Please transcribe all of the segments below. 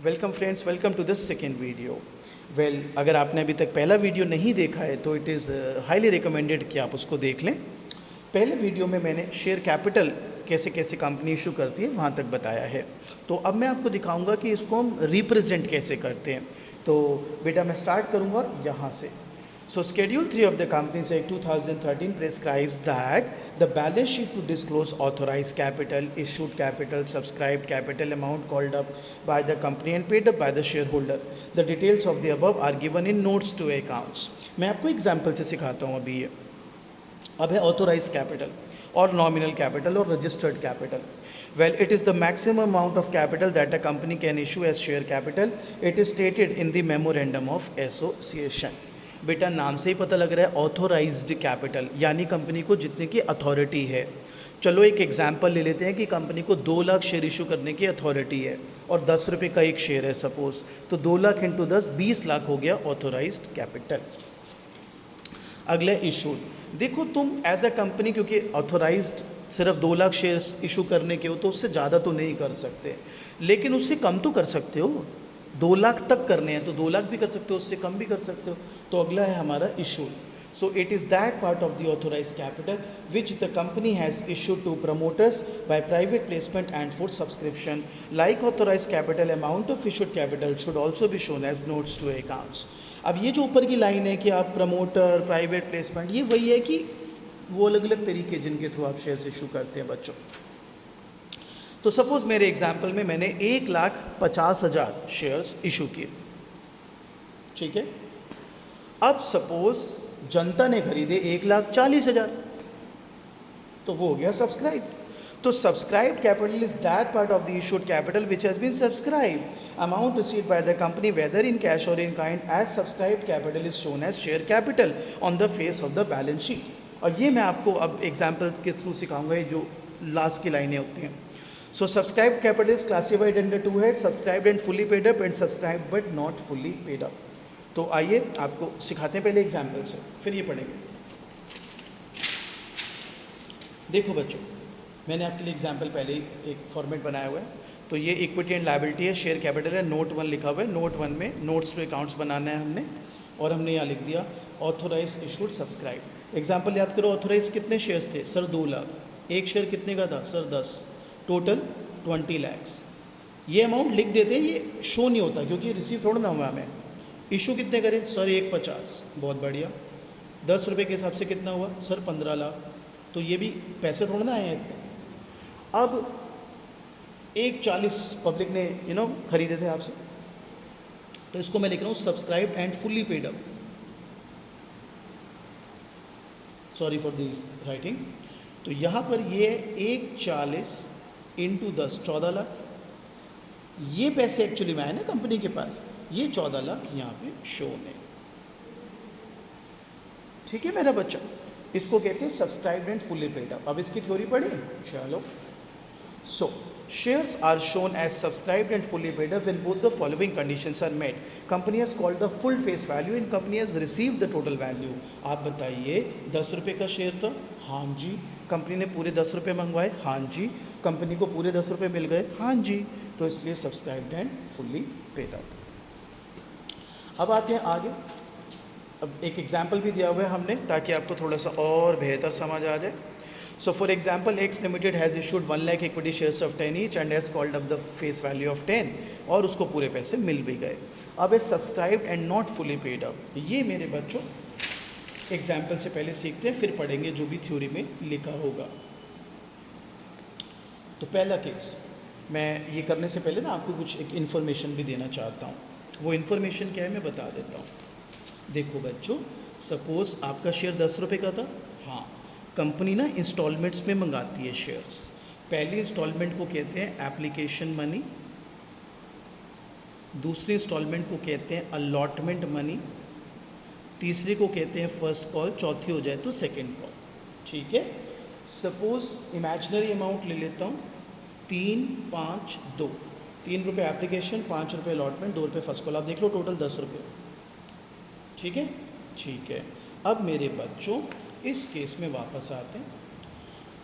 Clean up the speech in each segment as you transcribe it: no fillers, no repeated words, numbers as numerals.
Welcome friends, welcome to this second video. अगर आपने अभी तक पहला वीडियो नहीं देखा है तो इट इज़ हाईली रिकमेंडेड कि आप उसको देख लें। पहले वीडियो में मैंने शेयर कैपिटल कैसे कैसे कंपनी इशू करती है वहाँ तक बताया है। तो अब मैं आपको दिखाऊंगा कि इसको हम रिप्रेजेंट कैसे करते हैं। तो बेटा मैं स्टार्ट करूँगा यहाँ से। So Schedule 3 of the Companies Act 2013 prescribes that the balance sheet to disclose authorized capital, issued capital, subscribed capital amount called up by the company and paid up by the shareholder. The details of the above are given in notes to accounts. मैं आपको example से सिखाता हूँ अभी ये। अब है authorise capital और नॉमिनल कैपिटल और registered capital. It is the maximum amount of capital that a company can issue as share capital. It is stated in the memorandum of association. बेटा नाम से ही पता लग रहा है ऑथोराइज्ड कैपिटल यानी कंपनी को जितने की अथॉरिटी है। चलो एक एग्जांपल ले लेते हैं कि कंपनी को 2 लाख शेयर इशू करने की अथॉरिटी है और 10 रुपये का एक शेयर है सपोज, तो 2 लाख इंटू 10 20 लाख हो गया ऑथोराइज्ड कैपिटल। अगला इशूड। देखो तुम एज अ कंपनी क्योंकि ऑथोराइज्ड सिर्फ 2 लाख शेयर्स इशू करने के हो तो उससे ज़्यादा तो नहीं कर सकते, लेकिन उससे कम तो कर सकते हो। 2 लाख तक करने हैं तो 2 लाख भी कर सकते हो, उससे कम भी कर सकते हो। तो अगला है हमारा issued. So it is that part of the authorized capital which the company has issued to promoters by private placement and for subscription. Like authorized capital, amount of issued capital should also be shown as notes to accounts. अब ये जो ऊपर की line है कि आप promoter, private placement, ये वही है कि वो अलग अलग तरीके जिनके थ्रू आप शेयर्स इशू करते हैं बच्चों। तो सपोज मेरे एग्जाम्पल में मैंने 1,50,000 शेयर्स इशू किए, ठीक है। अब सपोज जनता ने खरीदे 1,40,000, तो वो हो गया सब्सक्राइब। तो subscribe capital is that part of the issued capital which has been subscribe. Amount received by the company whether in cash or in kind as subscribe capital is shown as share capital on the face of the balance sheet. और ये मैं आपको अब example के through सिखाऊंगा, ये जो last की लाइनें होती हैं। So subscribed capital is classified under 2 heads: subscribed and fully paid up and subscribed but not fully paid up. तो आइए आपको सिखाते हैं पहले एग्जाम्पल से, फिर ये पढ़ेंगे। देखो बच्चों, मैंने आपके लिए एग्जाम्पल पहले ही एक फॉर्मेट बनाया हुआ है। तो ये इक्विटी एंड लायबिलिटी है, शेयर कैपिटल है, नोट 1 लिखा हुआ है। नोट 1 में नोट्स टू अकाउंट्स बनाना है हमने, और हमने यहाँ लिख दिया ऑथोराइज इशूड सब्सक्राइब। एग्जाम्पल याद करो, ऑथोराइज कितने शेयर्स थे सर? 2 लाख। एक शेयर कितने का था सर? 10। टोटल 20 लैक्स। ये अमाउंट लिख देते हैं, ये शो नहीं होता क्योंकि रिसीव थोड़ा ना हुआ हमें। इशू कितने करें सर? 1,50। बहुत बढ़िया। 10 रुपये के हिसाब से कितना हुआ सर? 15 लाख। तो ये भी पैसे थोड़ा ना आए हैं इतने। अब 1,40 पब्लिक ने खरीदे थे आपसे, तो इसको मैं लिख रहा हूँ subscribe and fully paid up. Sorry for the writing. तो यहाँ पर ये 1,40 इंटू 10 14 लाख। ये पैसे एक्चुअली में आए ना कंपनी के पास, ये 14 लाख यहाँ पे शो है, ठीक है मेरा बच्चा। इसको कहते हैं subscribed and fully paid up. अब इसकी थ्योरी पढ़े, चलो। सो shares are shown as subscribed and fully paid up when both the following conditions are met. Company has called the full face value and company has received the total value. आप बताइए, 10 रुपये का share था, हाँ जी। Company ने पूरे 10 रुपये मंगवाए, हाँ जी। कंपनी को पूरे 10 रुपये मिल गए, हाँ जी। तो इसलिए subscribed and fully paid up. अब आते हैं आगे। अब एक एग्जाम्पल भी दिया हुआ है हमने ताकि आपको थोड़ा सा और बेहतर समझ आ जाए। So for example, X Limited has issued 1 lakh equity shares of 10 each and has called up the face value of 10, और उसको पूरे पैसे मिल भी गए। अब है subscribed and not fully paid up. ये मेरे बच्चों एग्जाम्पल से पहले सीखते हैं, फिर पढ़ेंगे जो भी थ्योरी में लिखा होगा। तो पहला केस, मैं ये करने से पहले ना आपको कुछ एक इन्फॉर्मेशन भी देना चाहता हूँ। वो इन्फॉर्मेशन क्या है मैं बता देता हूँ। देखो बच्चों, सपोज़ आपका शेयर 10 रुपये का था, हाँ। कंपनी ना इंस्टॉलमेंट्स में मंगाती है शेयर्स। पहली इंस्टॉलमेंट को कहते हैं एप्लीकेशन मनी, दूसरी इंस्टॉलमेंट को कहते हैं अलॉटमेंट मनी, तीसरी को कहते हैं फर्स्ट कॉल, चौथी हो जाए तो सेकंड कॉल, ठीक है। सपोज इमेजिनरी अमाउंट ले लेता हूँ, 3, 5, 2। 3 रुपये एप्लीकेशन, 5 रुपये अलॉटमेंट, 2 रुपये फर्स्ट कॉल। आप देख लो टोटल 10 रुपये, ठीक है, ठीक है। अब मेरे बच्चों इस केस में वापस आते हैं।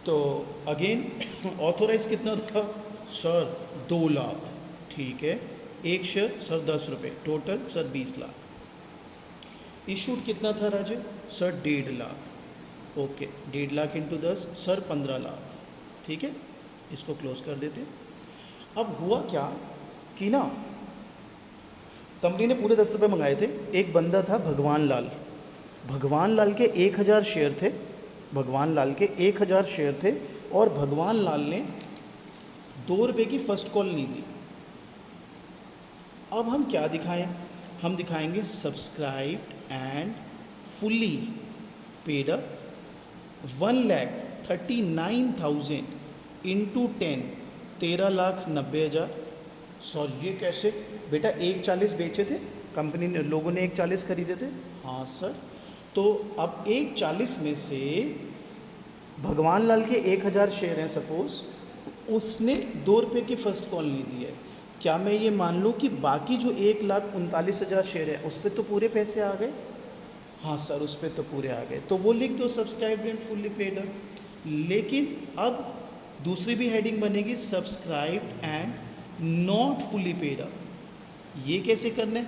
तो अगेन ऑथोराइज कितना था सर? 2 लाख, ठीक है। एक शेयर सर 10 रुपये, टोटल सर 20 लाख। इशूड कितना था Raje sir 1.5 lakh. Okay, 1.5 lakh into 10 sir 15 lakh. ठीक है, इसको क्लोज कर देते। अब हुआ क्या कि ना कंपनी ने पूरे 10 रुपये मंगाए थे। एक बंदा था भगवान लाल, भगवान लाल के 1000 शेयर थे, भगवान लाल के 1000 शेयर थे और भगवान लाल ने 2 रुपये की फर्स्ट कॉल नहीं दी। अब हम क्या दिखाएं? हम दिखाएंगे subscribed and fully paid up 1,39,000 into 10, 13,90,000। Sir ये कैसे बेटा? 1,40 बेचे थे कंपनी ने, लोगों ने 1,40 खरीदे थे। हाँ सर, तो अब 1,40 में से भगवान लाल के 1000 शेयर हैं सपोज, उसने 2 रुपये की फर्स्ट कॉल नहीं दी है। क्या मैं ये मान लूँ कि बाकी जो 1,39,000 शेयर है उस पर तो पूरे पैसे आ गए? हाँ सर, उस पर तो पूरे आ गए, तो वो लिख दो subscribed and fully paid up. लेकिन अब दूसरी भी हेडिंग बनेगी subscribed and not fully paid up. ये कैसे करना है?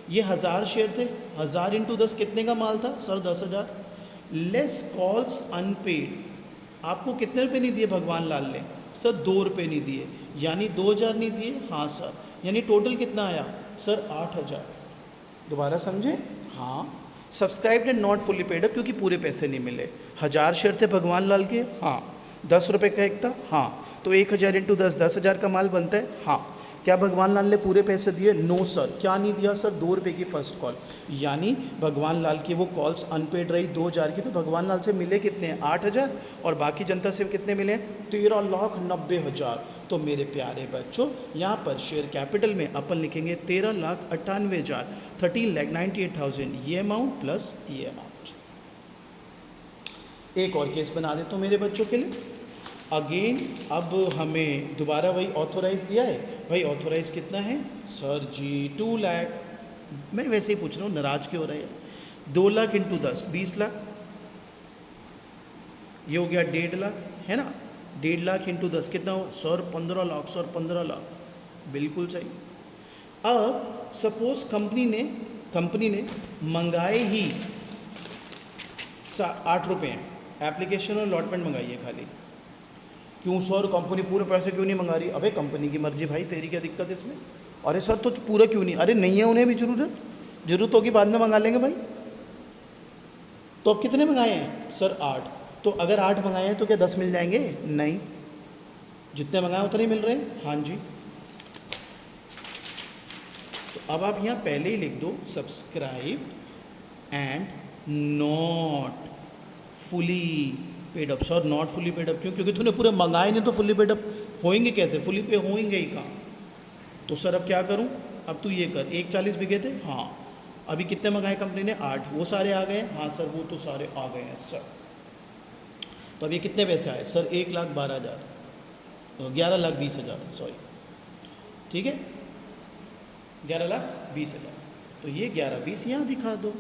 ये 1000 शेयर थे, 1000 इंटू 10 कितने का माल था सर? 10,000। Less calls unpaid. आपको कितने रुपए नहीं दिए भगवान लाल ने? सर 2 रुपये नहीं दिए, यानी 2,000 नहीं दिए। हाँ सर, यानी टोटल कितना आया सर? 8,000। दोबारा समझे? हाँ, subscribed and not fully paid up, क्योंकि पूरे पैसे नहीं मिले। 1000 शेयर थे भगवान लाल के, हाँ। 10 रुपये का एक था, हाँ। तो 1000 इंटू 10, 10,000 का माल बनता है, हाँ। क्या भगवान लाल ने पूरे पैसे दिए? No sir. क्या नहीं दिया सर? 2 रुपये की फर्स्ट कॉल, यानी भगवान लाल की वो कॉल्स अनपेड रही 2,000 की, तो भगवान लाल से मिले कितने हैं? 8,000। और बाकी जनता से कितने मिले? 13,90,000। तो मेरे प्यारे बच्चों, यहाँ पर शेयर कैपिटल में अपन लिखेंगे 13,98,000, 13,98,000 ये अमाउंट प्लस ये अमाउंट। एक और केस बना देता हूँ मेरे बच्चों के लिए। अगेन अब हमें दोबारा वही ऑथोराइज दिया है। भाई ऑथोराइज कितना है सर जी? 2 लाख। मैं वैसे ही पूछ रहा हूँ, नाराज क्यों हो रहा है? 2 लाख इंटू 10 20 लाख, ये हो गया 1.5 लाख, है ना? 1.5 लाख इंटू 10 कितना हो सर? 15 लाख सर, 15 लाख, बिल्कुल सही। अब सपोज कंपनी ने मंगाए ही 8 रुपये हैं, एप्लीकेशन और अलॉटमेंट मंगाई है खाली। क्यों सर कंपनी पूरे पैसे क्यों नहीं मंगा रही? अबे कंपनी की मर्जी भाई, तेरी क्या दिक्कत है इसमें? अरे सर तो पूरा क्यों नहीं? अरे नहीं है उन्हें भी ज़रूरत होगी बाद में मंगा लेंगे भाई। तो अब कितने मंगाए हैं सर? 8। तो अगर 8 मंगाए हैं तो क्या 10 मिल जाएंगे? नहीं, जितने मंगाए उतने ही मिल रहे हैं। हाँ जी, तो अब आप यहाँ पहले ही लिख दो subscribe and not fully paid up. Sir not fully paid up क्यों? क्योंकि तूने पूरे मंगाए नहीं, तो फुली पेड अप होएंगे कैसे? फुली पे होएंगे ही कहाँ? तो सर अब क्या करूँ? अब तू ये कर, 1,40 बिके थे, हाँ। अभी कितने मंगाए कंपनी ने? 8। वो सारे आ गए? हाँ सर, वो तो सारे आ गए हैं सर। तो अब ये कितने पैसे आए सर? 1,12,000, 11,20,000, सॉरी, ठीक है, 11,20,000। तो ये 11,20 यहाँ दिखा दो।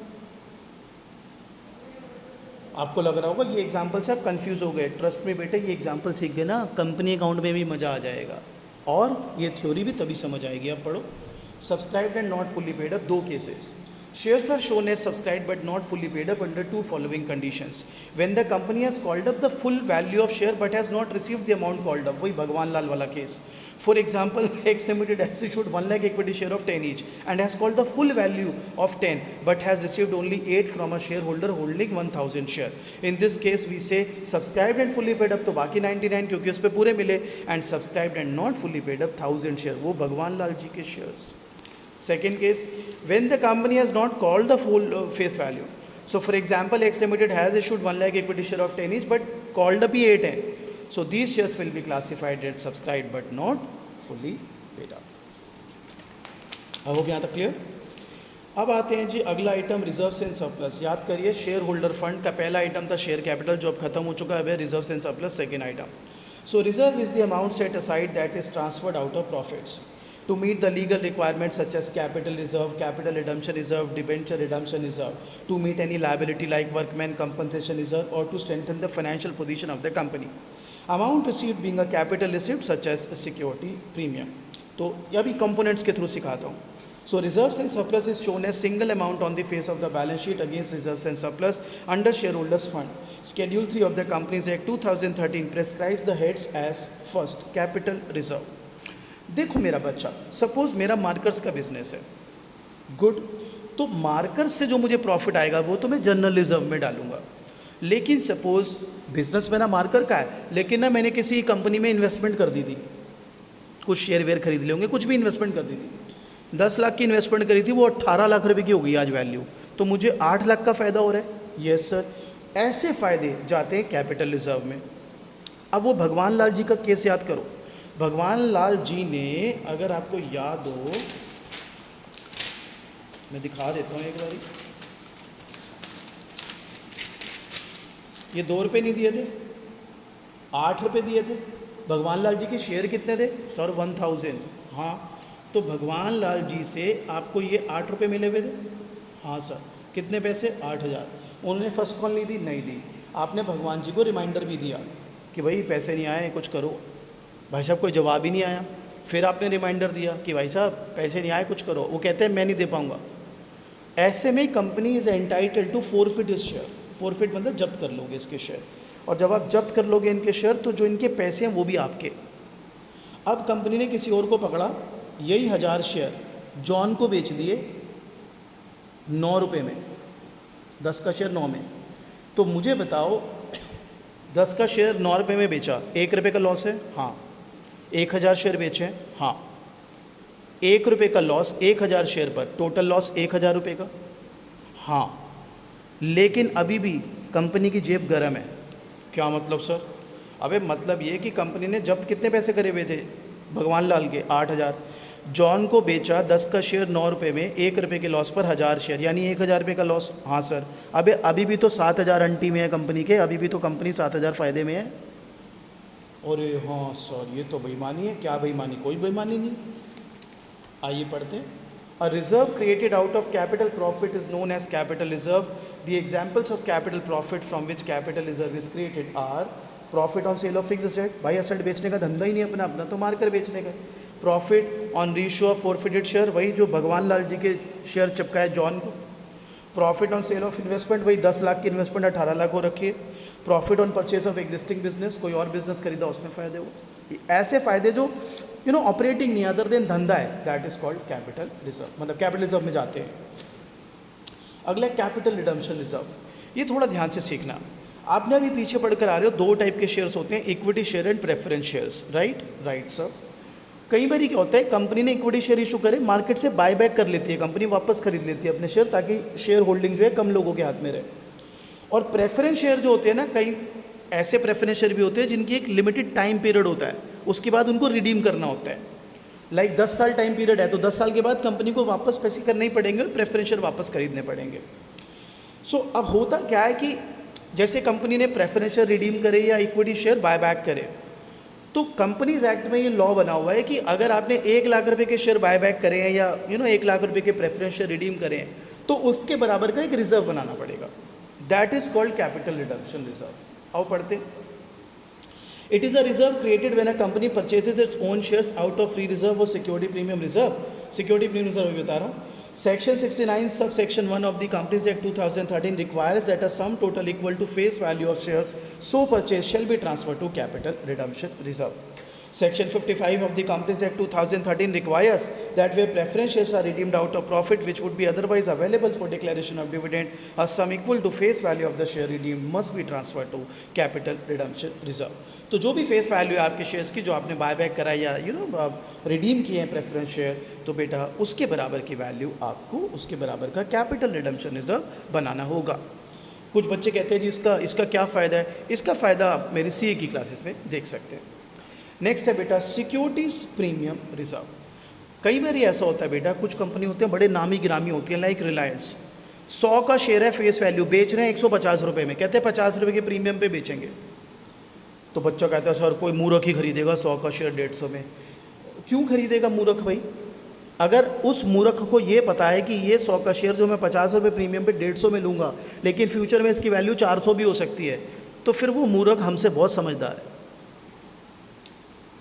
आपको लग रहा होगा ये एग्जाम्पल से आप कंफ्यूज हो गए। ट्रस्ट में बेटे, ये एग्जाम्पल सीख गए ना, कंपनी अकाउंट में भी मज़ा आ जाएगा और ये थ्योरी भी तभी समझ आएगी। अब पढ़ो subscribed and not fully paid up. 2 cases. Shares are shown as subscribed but not fully paid up under 2 following conditions. When the company has called up the full value of share but has not received the amount called up. वही भगवान लाल वाला case. For example, X Limited has issued 1 lakh equity share of 10 each and has called the full value of 10 but has received only 8 from a shareholder holding 1,000 share. In this case we say subscribed and fully paid up, तो बाकी 99 क्योंकि उस पर पूरे मिले, and subscribed and not fully paid up 1,000 share, वो भगवान लाल जी के shares। Second case, when the company has not called the full face value. So for example, X Limited has issued 1 lakh equity share of 10 each but called up ही 8 है. So these shares will be classified as subscribed but not fully paid up. I hope यहाँ तक clear. अब आते हैं जी अगला item, reserves and surplus. याद करिए share holder fund का पहला आइटम था शेयर कैपिटल, जो अब खत्म हो चुका है। Reserves and surplus second item. So reserve is the amount set aside that is transferred out of profits to meet the legal requirements such as capital reserve, capital redemption reserve, debenture redemption reserve, to meet any liability like workman compensation reserve, or to strengthen the financial position of the company. Amount received being a capital receipt such as a security premium. तो ये भी components के through सिखाता हूँ. So reserves and surplus is shown as single amount on the face of the balance sheet against reserves and surplus under shareholders fund. Schedule 3 of the Companies Act 2013 prescribes the heads as first capital reserve. देखो मेरा बच्चा, suppose मेरा markers का business है, good, तो markers से जो मुझे प्रॉफिट आएगा वो तो मैं जनरल रिजर्व में डालूंगा. लेकिन सपोज बिजनेस मेरा मार्कर का है, लेकिन ना मैंने किसी कंपनी में इन्वेस्टमेंट कर दी थी, कुछ शेयर वेयर खरीद लिए होंगे, कुछ भी इन्वेस्टमेंट कर दी थी, 10 लाख की इन्वेस्टमेंट करी थी, वो 18 लाख रुपए की हो गई आज वैल्यू, तो मुझे 8 लाख का फ़ायदा हो रहा है. Yes sir. ऐसे फ़ायदे जाते हैं कैपिटल रिजर्व में. अब वो भगवान लाल जी का केस याद करो. भगवान लाल जी ने, अगर आपको याद हो, मैं दिखा देता हूँ एक बारी, ये 2 रुपये नहीं दिए थे, 8 रुपये दिए थे. भगवान लाल जी के शेयर कितने थे सर? 1000. हाँ, तो भगवान लाल जी से आपको ये 8 रुपये मिले हुए थे. हाँ सर. कितने पैसे? 8000. उन्होंने फर्स्ट कॉल नहीं दी? नहीं दी. आपने भगवान जी को रिमाइंडर भी दिया कि भाई पैसे नहीं आए, कुछ करो. भाई साहब कोई जवाब ही नहीं आया. फिर आपने रिमाइंडर दिया कि भाई साहब पैसे नहीं आए, कुछ करो. वो कहते हैं मैं नहीं दे पाऊँगा. ऐसे में company is entitle to forfeit इस शेयर. फॉरफिट मतलब जब्त कर लोगे इसके शेयर, और जब आप जब्त कर लोगे इनके शेयर तो जो इनके पैसे हैं वो भी आपके. अब कंपनी ने किसी और को पकड़ा, यही 1000 शेयर जॉन को बेच दिए 9 रुपये में, 10 का शेयर 9 में. तो मुझे बताओ, 10 का शेयर 9 रुपये में बेचा, 1 रुपये का लॉस है? हाँ. 1000 शेयर बेचे? हाँ. 1 रुपये का लॉस 1000 शेयर पर, टोटल लॉस 1000 रुपये का? हाँ. लेकिन अभी भी कंपनी की जेब गर्म है. क्या मतलब सर? अबे मतलब ये कि कंपनी ने जब्त कितने पैसे करे हुए थे भगवान लाल के? 8000. जॉन को बेचा 10 का शेयर 9 रुपये में, 1 रुपये के लॉस पर 1000 शेयर, यानी 1000 रुपये का लॉस. हाँ सर. अभी भी तो 7000 अंटी में है कंपनी के, अभी भी तो कंपनी 7000 फ़ायदे में है. अरे हाँ सर, ये तो बेईमानी है. क्या बेईमानी? कोई बेईमानी नहीं. आइए पढ़ते हैं. A reserve created out of capital profit is known as capital reserve. The examples of capital profit from which capital reserve is created are profit on sale of fix asset. भाई एसेट बेचने का धंधा ही नहीं अपना, अपना तो marker बेचने का. Profit on reissue of forfeited share, वही जो भगवान लाल जी के शेयर चिपकाए जॉन को. Profit on sale of investment, वही 10 लाख की इन्वेस्टमेंट 18 लाख हो रखी है. Profit on purchase of existing business, कोई और बिजनेस खरीदा उसमें फ़ायदे हो. ऐसे फ़ायदे जो ऑपरेटिंग नहीं, अदर देन धंधा है, that is called capital reserve, मतलब कैपिटल रिजर्व में जाते हैं. अगला कैपिटल रिडम्पशन रिजर्व. ये थोड़ा ध्यान से सीखना. आपने अभी पीछे पढ़कर आ रहे हो, 2 टाइप के शेयर्स होते हैं, equity share and preference shares. Right sir. कई बार क्या होता है, कंपनी ने इक्विटी शेयर इशू करे, मार्केट से बाय बैक कर लेती है कंपनी, वापस खरीद लेती है अपने शेयर, ताकि शेयर होल्डिंग जो है कम लोगों के हाथ में रहे. और प्रेफरेंस शेयर जो होते हैं ना, कई ऐसे प्रेफरेंस शेयर भी होते हैं जिनकी एक लिमिटेड टाइम पीरियड होता है, उसके बाद उनको रिडीम करना होता है. लाइक 10 साल टाइम पीरियड है, तो 10 साल के बाद कंपनी को वापस पैसे करने ही पड़ेंगे, प्रेफरेंस शेयर वापस खरीदने पड़ेंगे. सो अब होता क्या है कि जैसे कंपनी ने प्रेफरेंस शेयर रिडीम करे या इक्विटी शेयर बाय बैक करे, तो कंपनीज एक्ट में ये लॉ बना हुआ है कि अगर आपने 1 लाख रुपए के शेयर बाय बैक करें हैं या 1 लाख रुपए के प्रेफरेंस शेयर रिडीम करें, तो उसके बराबर का एक रिजर्व बनाना पड़ेगा. That is called capital redemption reserve. आओ पढ़ते. It is a reserve created when a company purchases its own shares out of free reserve or security premium reserve. Security premium reserve भी बता रहा हूँ. Section 69 subsection 1 of the Companies Act 2013 requires that a sum total equal to face value of shares so purchased shall be transferred to capital redemption reserve. Section 55 of the Companies Act 2013 requires that where preference shares are redeemed out of profit which would be otherwise available for declaration of dividend, a sum equal to face value of the share redeemed must be transferred to capital redemption reserve. तो जो भी face value है आपके shares की, जो आपने buy back करा या रिडीम किए हैं प्रेफरेंस शेयर, तो बेटा उसके बराबर की वैल्यू आपको उसके बराबर का कैपिटल रिडम्पशन रिजर्व बनाना होगा. कुछ बच्चे कहते हैं जी इसका क्या फ़ायदा है. इसका फ़ायदा आप मेरी CA की क्लासेस में देख सकते हैं. नेक्स्ट है बेटा सिक्योरिटीज़ प्रीमियम रिजर्व. कई बार ऐसा होता है बेटा, कुछ कंपनी होते हैं बड़े नामी गिरामी होती हैं, लाइक रिलायंस. 100 का शेयर है फेस वैल्यू, बेच रहे हैं 150 रुपये में, कहते हैं 50 रुपये के प्रीमियम पे बेचेंगे. तो बच्चा कहता है सर कोई मूर्ख ही खरीदेगा 100 का शेयर 150 में. क्यों खरीदेगा मूर्ख भाई? अगर उस मूर्ख को ये पता है कि ये 100 का शेयर जो मैं 50 रुपये प्रीमियम पे 150 में लूँगा, लेकिन फ्यूचर में इसकी वैल्यू 400 भी हो सकती है, तो फिर वो मूर्ख हमसे बहुत समझदार है.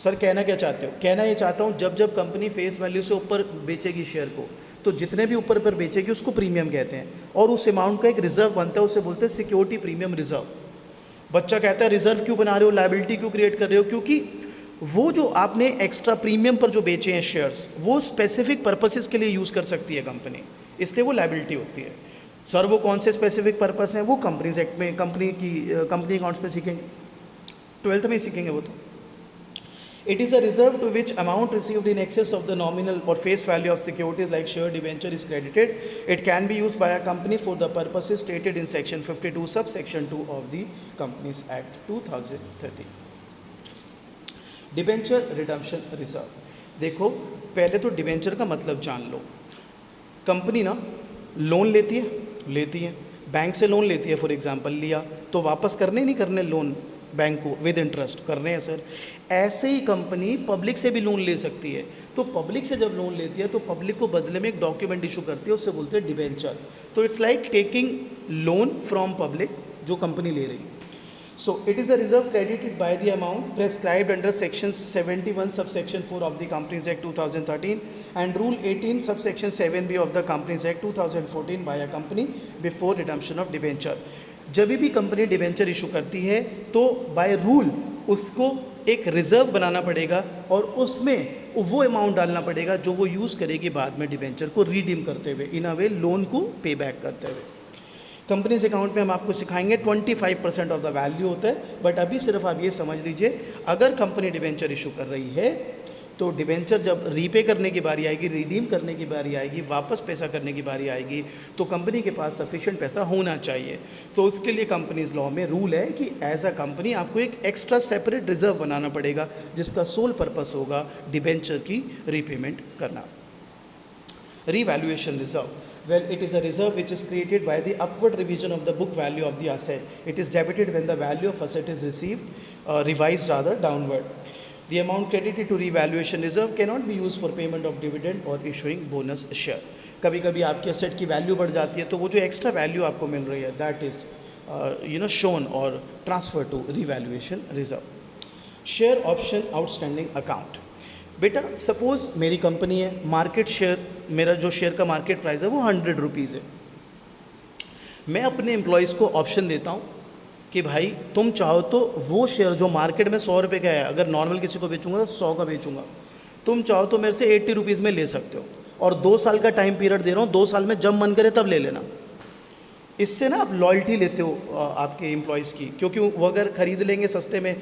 सर कहना क्या चाहते हो? कहना ये चाहता हूँ जब जब कंपनी फेस वैल्यू से ऊपर बेचेगी शेयर को, तो जितने भी ऊपर पर बेचेगी उसको प्रीमियम कहते हैं, और उस अमाउंट का एक रिजर्व बनता है, उसे बोलते हैं सिक्योरिटी प्रीमियम रिजर्व। बच्चा कहता है रिजर्व क्यों बना रहे हो, लायबिलिटी क्यों क्रिएट कर रहे हो? क्योंकि वो जो आपने एक्स्ट्रा प्रीमियम पर जो बेचे हैं शेयर्स, वो स्पेसिफिक पर्पसेस के लिए यूज़ कर सकती है कंपनी, इसलिए वो लायबिलिटी होती है। सर वो कौन से स्पेसिफिक पर्पस हैं? वो कंपनीज एक्ट में, कंपनी अकाउंट्स में सीखेंगे, 12th में ही सीखेंगे वो तो। It is a reserve to which amount received in excess of the nominal or face value of securities like share debenture is credited. It can be used by a company for the purposes stated in section 52 subsection 2 of the Companies Act 2013. Debenture redemption reserve. देखो पहले तो debenture का मतलब जान लो। Company ना loan लेती है, bank से लोन लेती है, फॉर एग्जांपल लिया तो वापस करने नहीं करने लोन बैंक को विद इंटरेस्ट करने हैं सर। ऐसे ही कंपनी पब्लिक से भी लोन ले सकती है। तो पब्लिक से जब लोन लेती है तो पब्लिक को बदले में एक डॉक्यूमेंट इशू करती है, उससे बोलते हैं डिबेंचर। तो it's like taking loan from public जो कंपनी ले रही है। So it is a reserve credited by the amount prescribed under section 71 subsection 4 of the Companies Act 2013 and rule 18 subsection 7b of the Companies Act 2014 by a company before redemption of debenture। जब भी company debenture issue करती है तो by rule उसको एक reserve बनाना पड़ेगा और उसमें वो अमाउंट डालना पड़ेगा जो वो यूज़ करेगी बाद में डिबेंचर को रिडीम करते हुए, इन अ वे लोन को पे बैक करते हुए। कंपनीज अकाउंट में हम आपको सिखाएंगे 25% ऑफ द वैल्यू होता है, बट अभी सिर्फ आप ये समझ लीजिए अगर कंपनी डिबेंचर इशू कर रही है तो डिबेंचर जब रीपे करने की बारी आएगी, रिडीम करने की बारी आएगी, वापस पैसा करने की बारी आएगी, तो कंपनी के पास सफिशिएंट पैसा होना चाहिए। तो उसके लिए कंपनीज लॉ में रूल है कि एज अ कंपनी आपको एक एक्स्ट्रा सेपरेट रिजर्व बनाना पड़ेगा जिसका सोल पर्पस होगा डिबेंचर की रीपेमेंट करना। Revaluation reserve. Well, it is a reserve which is created by the upward revision of the book value of the asset. It is debited when the value of asset is revised rather downward. The amount credited to revaluation reserve cannot be used for payment of dividend or issuing bonus share. कभी कभी आपकी asset की value बढ़ जाती है तो वो जो एक्स्ट्रा वैल्यू आपको मिल रही है दैट इज शोन और transfer to revaluation reserve. Share option outstanding account. बेटा सपोज़ मेरी कंपनी है, मार्केट शेयर, मेरा जो शेयर का मार्केट प्राइस है वो 100 रुपीज़ है। मैं अपने एम्प्लॉयज़ को ऑप्शन देता हूँ कि भाई तुम चाहो तो वो शेयर जो मार्केट में 100 रुपये का है, अगर नॉर्मल किसी को बेचूंगा तो 100 का बेचूंगा, तुम चाहो तो मेरे से 80 रुपीज़ में ले सकते हो और 2 साल का टाइम पीरियड दे रहा हूँ, 2 साल में जब मन करे तब ले लेना। इससे ना आप लॉयल्टी लेते हो आपके एम्प्लॉयज़ की, क्योंकि वो अगर ख़रीद लेंगे सस्ते में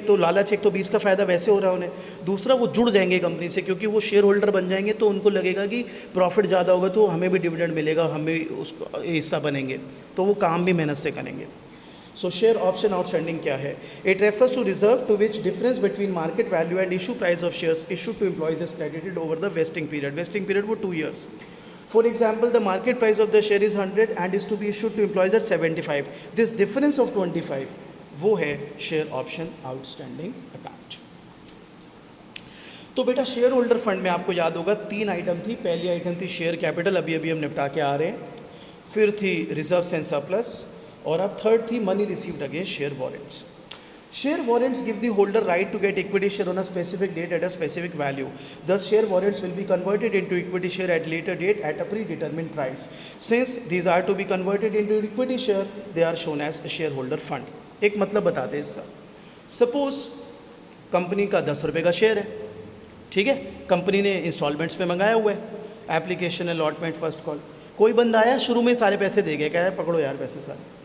तो लालच, एक तो 20 का फ़ायदा वैसे हो रहा है उन्हें, दूसरा वो जुड़ जाएंगे कंपनी से क्योंकि वो शेयर होल्डर बन जाएंगे तो उनको लगेगा कि प्रॉफिट ज़्यादा होगा तो हमें भी डिविडेंड मिलेगा, हम भी उसको हिस्सा बनेंगे, तो वो काम भी मेहनत से करेंगे। सो शेयर ऑप्शन आउटस्टैंडिंग क्या है? It refers to reserve to which difference between market value and issue price of shares issued to employees is credited over the vesting period. Vesting period वो 2 years। For example, the market price of the share is 100 and is to be issued to employees at 75. This difference of 25 वो है share option outstanding account. तो बेटा share holder fund में आपको याद होगा 3 item थी। पहली आइटम थी शेयर कैपिटल, अभी हम निपटा के आ रहे हैं, फिर थी रिजर्व एंड सरप्लस, और अब थर्ड थी money received against share warrants. Share warrants give the holder right to get equity share on a specific date at a specific value. Thus, share warrants will be converted into equity share at later date at a predetermined price. Since these are to be converted into equity share, they are shown as a shareholder fund. एक मतलब बताते हैं इसका। Suppose company का 10 रुपये का share है, ठीक है, कंपनी ने इंस्टॉलमेंट्स में मंगाया हुआ है, एप्लीकेशन अलॉटमेंट फर्स्ट कॉल, कोई बंदा आया शुरू में सारे पैसे दे गया, कह रहा है पकड़ो यार पैसे सारे,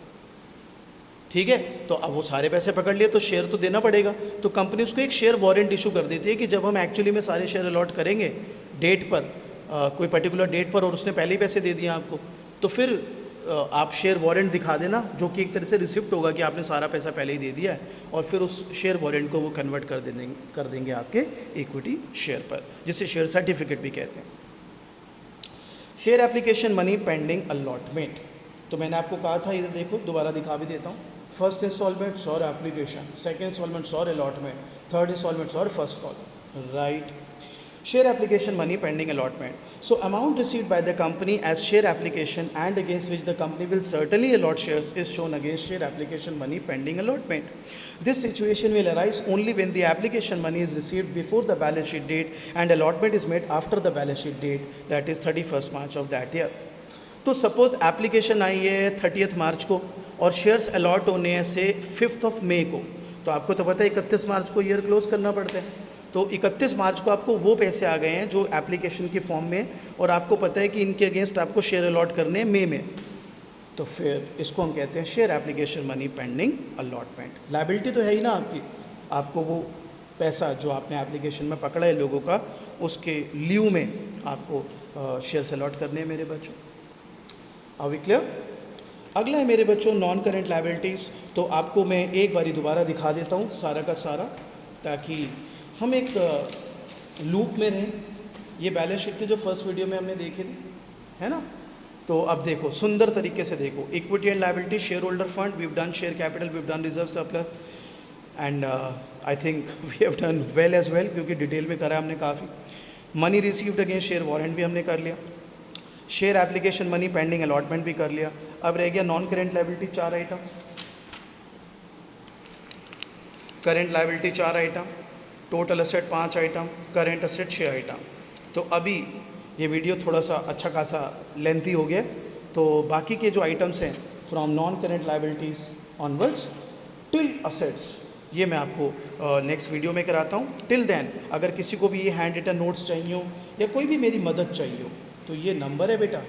ठीक है, तो अब वो सारे पैसे पकड़ लिए तो शेयर तो देना पड़ेगा, तो कंपनी उसको एक शेयर वारंट इशू कर देती है कि जब हम एक्चुअली में सारे शेयर अलॉट करेंगे डेट पर, कोई पर्टिकुलर डेट पर, और उसने पहले ही पैसे दे दिए आपको, तो फिर आप शेयर वारंट दिखा देना जो कि एक तरह से रिसिप्ट होगा कि आपने सारा पैसा पहले ही दे दिया है, और फिर उस शेयर वारंट को वो कन्वर्ट कर देंगे आपके इक्विटी शेयर पर, जिसे शेयर सर्टिफिकेट भी कहते हैं। Share application money pending allotment. तो मैंने आपको कहा था, इधर देखो दोबारा दिखा भी देता हूँ, फर्स्ट इंस्टॉलमेंट और एप्लीकेशन, सेकेंड इंस्टॉलमेंट और अलॉटमेंट, थर्ड इंस्टॉलमेंट और first call, right. Share application money pending allotment. So amount received by the company as share application and against which the company will certainly allot shares is shown against share application money pending allotment. This situation will arise only when the application money is received before the balance sheet date and allotment is made after the balance sheet date, that is 31st March of that year. तो suppose application आई है 30 मार्च को और shares allot होने हैं से 5 मई को, तो आपको तो पता है 31 मार्च को ईयर क्लोज करना पड़ता है। तो 31 मार्च को आपको वो पैसे आ गए हैं जो एप्लीकेशन की फॉर्म में, और आपको पता है कि इनके अगेंस्ट आपको शेयर अलॉट करने हैं मई में, तो फिर इसको हम कहते हैं share application money pending allotment. Liability तो है ही ना आपकी, आपको वो पैसा जो आपने एप्लीकेशन में पकड़ा है लोगों का, उसके लीव में आपको शेयर्स अलॉट करने हैं मेरे बच्चों। Are we clear? अगला है मेरे बच्चों नॉन करेंट लायबिलिटीज़। तो आपको मैं एक बारी दोबारा दिखा देता हूँ सारा का सारा, ताकि हम एक लूप में रहें। ये बैलेंस शीट थी जो फर्स्ट वीडियो में हमने देखे थे, है ना? तो अब देखो सुंदर तरीके से देखो, equity and liability, share holder fund, we have done share capital, we have done reserve surplus, and I think we have done well as well, क्योंकि डिटेल में करा हमने काफ़ी। Money received against share warrant भी हमने कर लिया, share application money pending allotment भी कर लिया। अब रह गया non current liability 4 item, current liability 4 item, total asset 5 item, current asset 6 item. तो अभी ये वीडियो थोड़ा सा अच्छा खासा लेंथी हो गया, तो बाकी के जो आइटम्स हैं from non current liabilities onwards till assets, ये मैं आपको नेक्स्ट वीडियो में कराता हूँ। टिल देन अगर किसी को भी ये हैंड रिटन नोट्स चाहिए हो या कोई भी मेरी मदद चाहिए हो, तो ये नंबर है बेटा,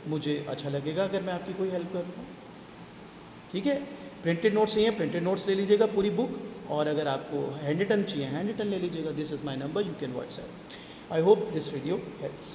मुझे अच्छा लगेगा अगर मैं आपकी कोई हेल्प कर पाऊँ। ठीक है, प्रिंटेड नोट्स चाहिए प्रिंटेड नोट्स ले लीजिएगा पूरी बुक, और अगर आपको हैंड रिटन चाहिए हैंड रिटन ले लीजिएगा। This is my number, you can WhatsApp. I hope this video helps.